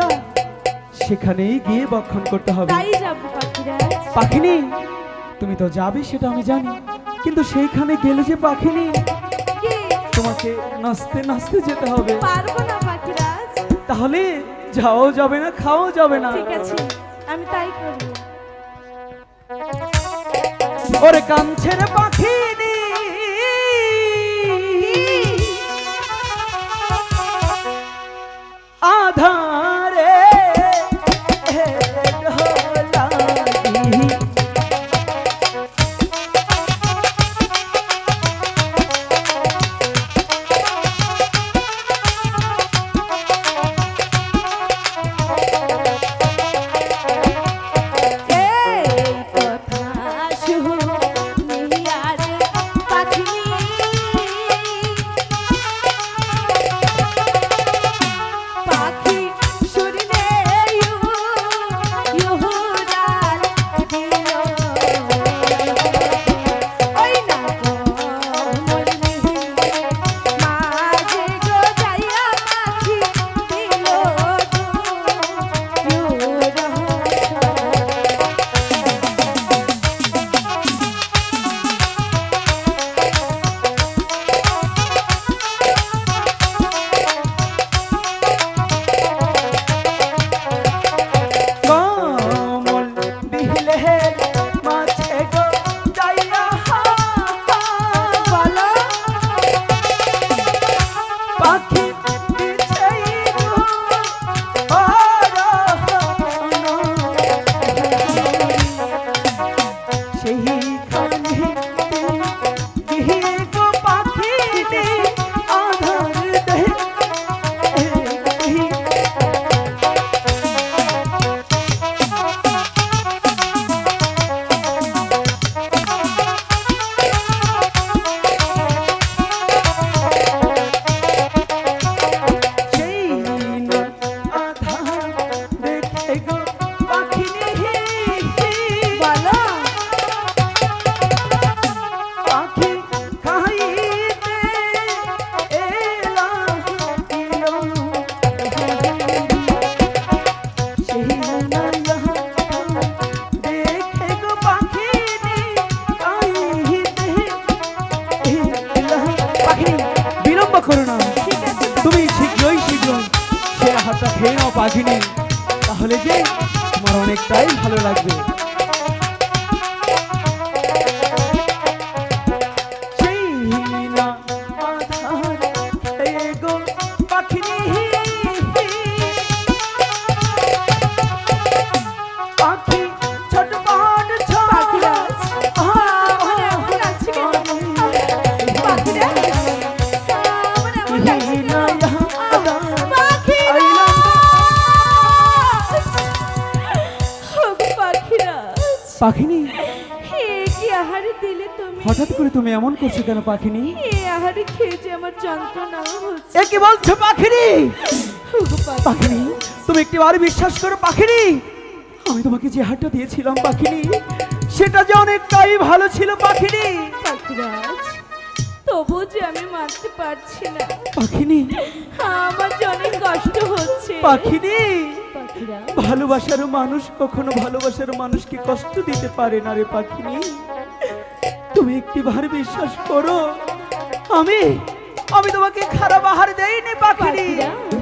রাস্তা, সেখানেই গিয়ে বক্ষণ করতে হবে। তাই যাবো পাখিরাজ। পাখিনি, তুমি তো যাবে সেটা আমি জানি, কিন্তু সেইখানে গেলে যে পাখিনি কি? তোমাকে নাচতে নাচতে যেতে হবে। পারবো না পাখিরাজ। তাহলে যাও যাবে না, খাও যাবে না। ঠিক আছে, আমি তাই করবো। ওরে কাঞ্ছের পাখিনি, আধারে ঢোলাগি, এই কথা শুনি আর পাখি, পাখি শুনলে ইহুরাল দিল, ওই না কোমল মিহি মাঝে গো যাইয়া পাখি দিল কমল বিহলের মাঝে গো যাইয়া বলো পাখি দিছেই গো আরাধনা, সেইখানে গিয়ে গো পাখি রে আধার দেহি। সেই না আধার দেখে গো পাখিনি, বলো পাখি খাইতে এলাম সেই না দেখে গো পাখিনি খাইতে এলাম। পাখিনি, বিলম্ব করো না, ঠিক আছে তুমি শীঘ্রই সে আহারটা খেয়ে নাও পাখিনি, তাহলে যে তোমার অনেকটাই ভালো লাগবে। সেই না আধার খেয়ে গো পাখিনি, পাখি ছটপট পাখিরাজ, আমার এমন লাগছে কেন? পাখিরাজ, আমার এমন লাগছে কেন? পাখিরাজ! ওগো পাখিরাজ, পাখিনি, এ কি আহারে দিলে তুমি? হঠাৎ করে তুমি এমন করছো কেন পাখিনি? এ আহারে খেয়ে যে আমার যন্ত্রণা হচ্ছে। এ কি বলছো পাখিনি? ওগো পাখি- পাখিনি, তুমি একটিবার বিশ্বাস করো পাখিনি, আমি তোমাকে যে হারটা দিয়েছিলাম পাখিনি, সেটা যে অনেকটাই ভালো ছিল পাখিনি। পাখিরাজ, তবু যে আমি মারতে পারছি না, পাখিনি, আমার যে অনেক কষ্ট হচ্ছে। পাখিনি, পাখিরাজ, ভালোবাসার মানুষ কখনো ভালোবাসার মানুষকে কষ্ট দিতে পারে না রে পাখিনি। তুমি একটিবার বিশ্বাস করো, আমি তোমাকে খারাপ আহার দেইনি পাখিনি। পাখিরাজ,